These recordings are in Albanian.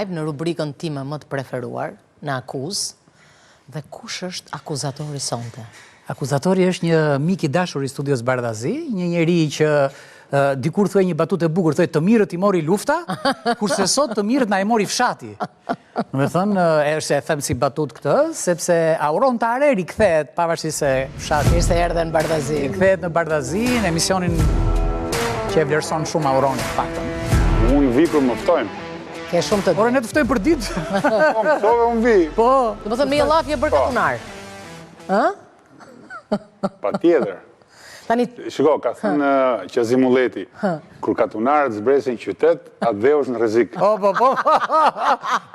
Në rubrikën time më të preferuar, në akuzë, dhe kush është akuzatori sonte? Akuzatori është një mik i dashur i Studios Bardhazi, një njeri që dikur thuaj një batutë e bukur, thuaj të mirët i mori lufta, kurse sot të mirët na e mori fshati. Në me thënë, është e them si batut këtë, sepse Auron Tare rikthehet, pavarësisht se fshati. Mirë se erdhe në Bardhazi. Rikthehet në Bardhazi, në emisionin që e vlerëson shumë Auron, faktën. Unë vi për më ftojmë. Ke shumë të Ore, ne të ftojmë për ditë. Po, më ftove, unë vi. Po. Do më thënë me lafje për katunar. Pa tjetër. Tani, Shiko, ka thënë Qazimuleti, kur katunarët zbresin qytet, atë dheu është në rrezik. Po.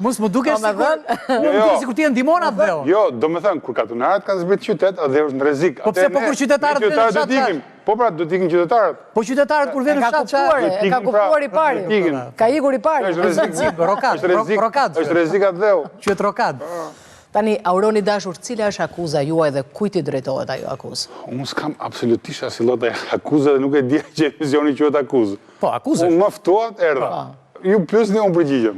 Mos më duke sikur ti e ndihmon atë dheu. Jo, do me thënë, kur katunarët kanë zbrit qytet, atë dheu është në rrezik. Po pse po kur qytetarët vjen në fshat? Po pra, do t'ikim qytetarët. Po qytetarët kur vjen në fshat, ka kupuar i pari. Ka ikur i pari. Është rrezik atë dheu. Qytet Rokad. Tani, Auroni dashur, cila është akuza juaj dhe kujt i drejtohet ajo akuzë? Unë s'kam absolutisht asilota akuzë dhe nuk e di që emisioni quhet akuzë. Po, akuzë. Unë më ftuat, erdha. Ju pyesni, unë përgjigjem.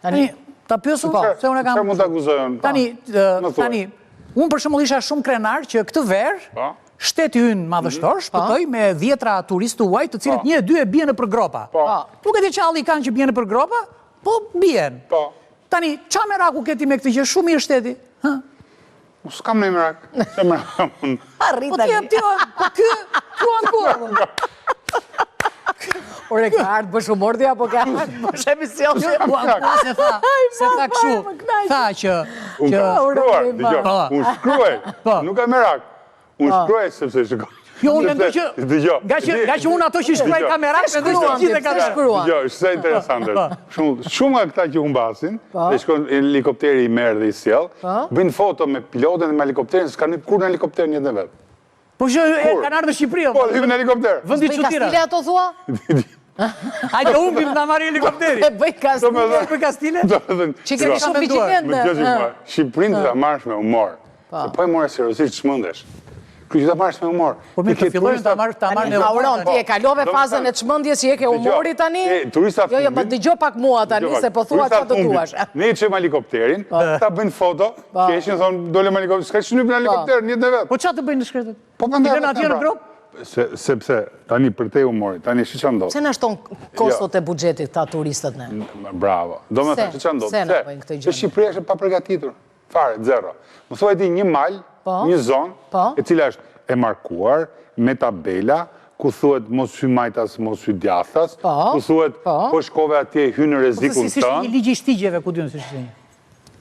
Tani, ta pyesu, se unë e kam... Çfarë mund ta akuzojon? Tani, unë për shembull isha shumë krenar që këtë verë, shteti ynë madhështor shpëtoi me 10 turistë huaj, të cilët 1-2 e bien nëpër gropa. Nuk e di çalli kanë që bien nëpër gropa, po bien. Tani, qa meraku keti me këtë gjë? Shumë mirë shteti? Unë s'kam në merak. Qa merak unë? Arrita një. Po kjo ankur. Ore, ka ardhë bësh humordi, apo ka ardhë bësh emision? Se tha këshu. Tha që... Unë shkruar, unë shkruaj. Nuk e merak. Unë shkruaj sepse shkruaj. Jo, unë mendoj që... Nga që unë ato që shkruaj kamerak, mendoj që gjithë e kamerak. Jo, është se interesante. Shumë nga këta që humbasin, dhe shkon helikopteri i merë dhe i sjell, bëjnë foto me pilotën dhe me helikopterin, s'ka një kur në helikopterin jetë në vetë. Po që kanë ardhë në Shqipëri? Po, dhe në helikopter. Vëndi që tira. Kastile ato thua? Hajde umbim nga marri helikopteri. Bëj Kastile. Bëj Kastile? Që kemi shumë vigilente. Shqipërinë të ta marrësh me humor. Se po e more seriozisht çmendesh. Kjo që ta marrësh me humor. Po me të fillojnë ta marrë me Auron, ti e kalove fazën e çmendjes që je ke humorit tani? Jo, më dëgjoj pak mua tani, se po thua çfarë të thuash. Ne i çojmë helikopterin, ta bëjnë foto, keshin thonë dole me helikopter, s'ka shnyp në helikopter, një të vet. Po çfarë të bëjnë në shkretet? Po prandaj atje në grop? Sepse tani për te humorit, tani ç'a ndodh? Pse na shton kostot e buxhetit këta turistët ne? Bravo. Domethënë ç'a ndodh? Se Shqipëria është pa përgatitur. Fare, zero. Më thuaj ti një mal, një zonë, e cila është e markuar, me tabela, ku thuhet mos hy majtas, mos hy djathtas, ku thuhet po shkove atje hy në rrezikun tënd. Po si ligji i shtigjeve, ku diun si është?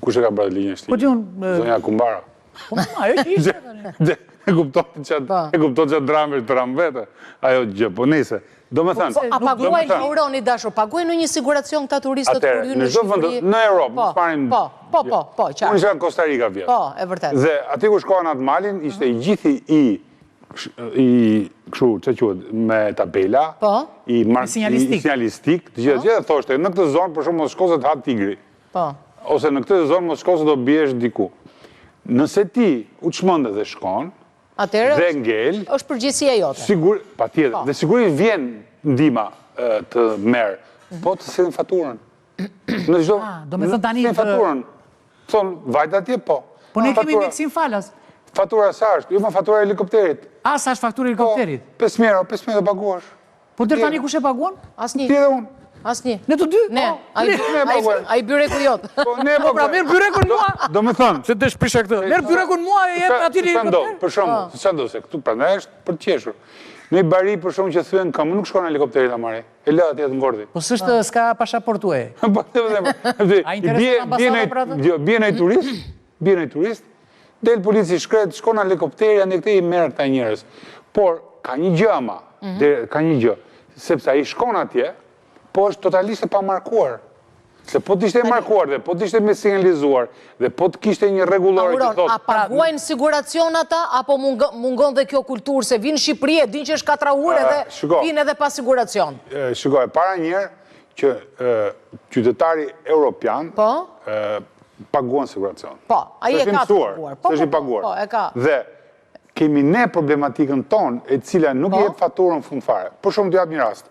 Kush e ka bërë ligjin e shtigjeve? Po diun Zonja Kumbara. Po ajo që ishte. E kupton që dramë është dramë vete, ajo gjë, po nese. Do me thënë... A paguajnë Auroni dashur, paguajnë në një siguracion këta turistët kur hynë në Shqipëri? Në Europë, në Sparin... Po, qartë. Unë isha në Costa Rica vjetë. Po, e vërtet. Dhe ati ku shkohan atë malin, ishte i gjithi i këshu, që quhet, me tabela, i sinjalistik, të gjithë thoshte, në këtë zonë, për shumë, mos shko se të hatë tigri. Ose në këtë zonë, mos shko se do bjesh diku. Nëse ti u çmende dhe shkon, dhe ngel, është përgjegjësia jote. Sigur, patjetër. Dhe sigurisht vjen ndihma të merr, po të sillin faturën. Në çdo. Do të thënë tani faturën. Thon vajt atje po. Po ne kemi meksim falas. Fatura sa është? Jo, më fatura e helikopterit. A sa është fatura e helikopterit? 5.000 do paguash. Po deri tani kush e paguan? Asnjë. Ti dhe unë. Asnjë. Ne të dy? Ne. Ai byreku jot. Po ne po pra merr byrekun mua. Do të thënë, se të shpisha këtë. Merr byrekun mua e jep atij në helikopter. Për shembull, ç'a do se këtu prandaj është për të qeshur. Në bari për shembull që thyen kam nuk shkon në helikopterin ta marrë. E lë atje të ngordhi. Po s'është s'ka pasaportë e. Po bie në turist, del polici shkret, shkon në helikopter, janë këtej i merr këta njerëz. Por ka një gjë ama, ka një gjë, sepse ai shkon atje, po është totalisht e pamarkuar. Se po t'ishte e markuar dhe po t'ishte me sinjalizuar dhe po t'kishte një rregullore që thotë... A paguajnë siguracion ata, apo mungon dhe kjo kulturë se vinë Shqipëri e din që është 4 ure dhe vinë edhe pa siguracion? Shikoj, para njerë që qytetari europian paguan siguracion. Po, a i e ka të paguar. Se është i paguar. Dhe kemi ne problematikën tonë e cila nuk jep faturën fund fare. Për shumë të jap një rast.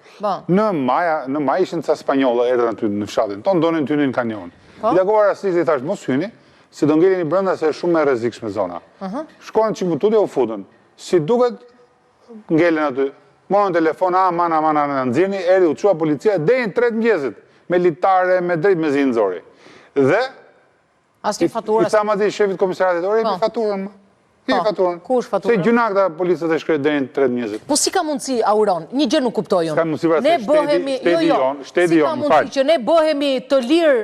Në maj ishin ca spanjolla erdhën aty në fshatin tonë, donin ty në kanion. I takova rastisht i thash mos hyni, si do ngeleni brenda se është shumë e rrezikshme zona. Shkonin çik më tutje u futën. Si duket ngelen aty. Morën telefon, mana në nxirni, erdhi u çua policia deri në 3 mëngjesit me litare, me drejt me zi nxori. Dhe asnjë faturë. I tha madje shefit komisariatit, "Ore, me faturën." Ku është fatura? Se gjuna këta policët e shkret deri në 3 mëngjesit. Po si ka mundësi, Auron, një gjë nuk kuptoj unë. Ka mundësi pra se shteti Si ka mundësi që ne bëhemi të lirë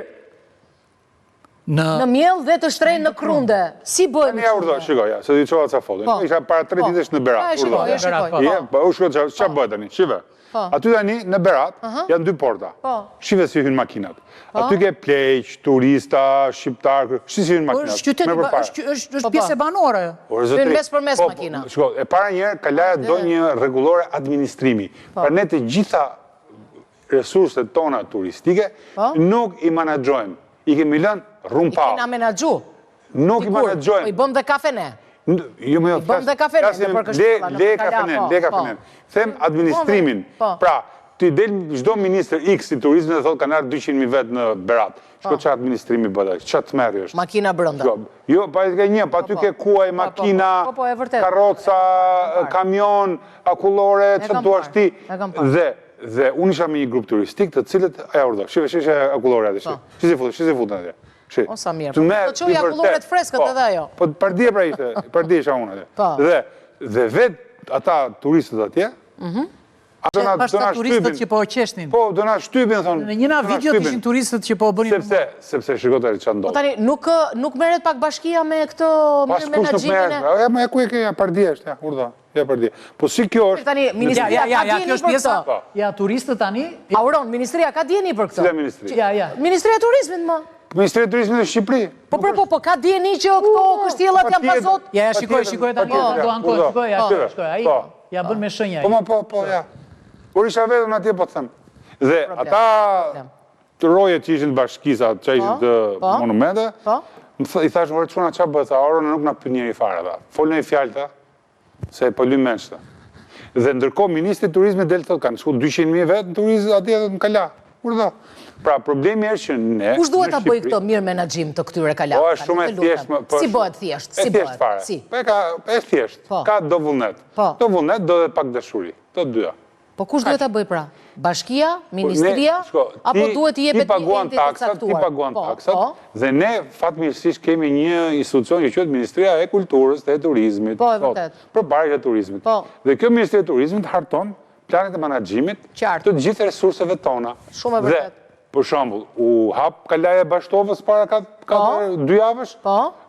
në mjell dhe të shtrenjtë në krunde? Si bëhemi? Ja urdhë, shikoj, se di çova ca foto. Isha para 3 ditësh në Berat. Shikoj. Po u shkoj çfarë bëhet tani? Shive. Aty tani në Berat janë 2 porta. Shive si hyn makinat. Aty ke pleq, turista, shqiptar, si hyn makinat. Është pjesë banore. Hyn mes për mes makina. Shiko, e para njerë Kalaja do një rregullore administrimi. Pra ne të gjitha resurset tona turistike nuk i menaxhojmë. I kemi lënë rumpau. I kena menaxhu. Nuk i menaxhojmë. Po i bëm dhe kafe ne. Jo më bëm dhe kafe ne. Le kafenen. Them administrimin. Pra, ti del çdo ministër X i turizmit dhe thotë kanë ardhur 200.000 vetë në Berat. Shko çfarë administrimi bëhet? Çfarë tmerri është? Makina brenda. Jo, pa ke një, pa ty ke kuaj, makina, karroca, kamion, akullore, çfarë thua ti? Dhe unë isha me një grup turistik të cilët e urdhë. Shive akullore atë. Si futën atje. O sa mirë. Po çoj akulloret freskët edhe ajo. Po pardje pra ishte, pardje isha unë atje. Dhe vetë ata turistët atje, Pashta turistët që po qeshnin. Po, do na shtypin, thonë. Në njëna video të ishin turistët që po bënin... Sepse shikotari që ndodhë. Po tani, nuk meret pak bashkia me këtë mirë menagjimin e... Ja, ma e ku e ke, ja, pardje është, ja, urdha, ja, pardje. Po si kjo është... Tani, Ministria ka djeni për këtë. Ja, turistët tani... Auron, Ministria ka djeni për këtë. Cila Ministri? Ministria e Turizmit, më. Ministria e Turizmit në Shqipëri. Po, ka djeni që këto kështjellat janë pasot? Ja, shikoj tani, do ankoj, shikoj, ja bën me shënja. Po, ja. Por isha vetëm atje, po të thëmë. Dhe ata të rojet që ishin bashkisa, që ishin të monumente, i thashë, mërë quna qa bëtë, Auron nuk nga për njëri fare, ta. Folën e fjallë, ta, se po lymë mençë, ta. Dhe ndërkohë, Ministri Turizmi del të kanë shku 200.000 vetë në turizm atje dhe në Kala. Pra, problemi është që ne... Kush duhet ta bëj këtë mirë menaxhim të këtyre Kalave? Po, është shumë e thjeshtë. Si bëhet thjesht? E thjeshtë fare. E thjeshtë. Ka do vullnet. Do vullnet, do dhe pak dashuri. Do dyja. Po kush duhet ta bëj pra? Bashkia, Ministria, apo duhet i jepet një enti të caktuar? Ti paguan taksat, dhe ne fatmirësisht kemi një institucion që quhet Ministria e Kulturës dhe Turizmit. Po, e vërtet. Përparë e turizmit. Dhe kjo Ministria e Turizmit harton planet e menaxhimit të gjithë resurseve tona. Shumë e vërtet. Për shembull, u hap Kalaja e Bashtovës para 2 javësh.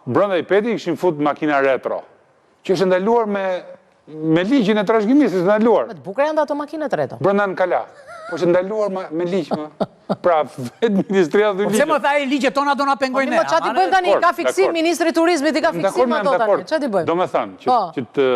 Brenda i peti kishin fut makina retro, që është ndaluar me ligjin e trashëgimisë, është ndaluar. Me të bukura janë ato makinat retro. Brenda në Kala. Po është ndaluar me ligj, më. Pra, vetë Ministria dhe ligj. Po pse më tha e ligjet tona do na pengojnë ne? Po çfarë ti bëjmë tani? Ka fiksim Ministri i Turizmit, i ka fiksim ato tani. Çfarë ti bëjmë? Do me thënë, që të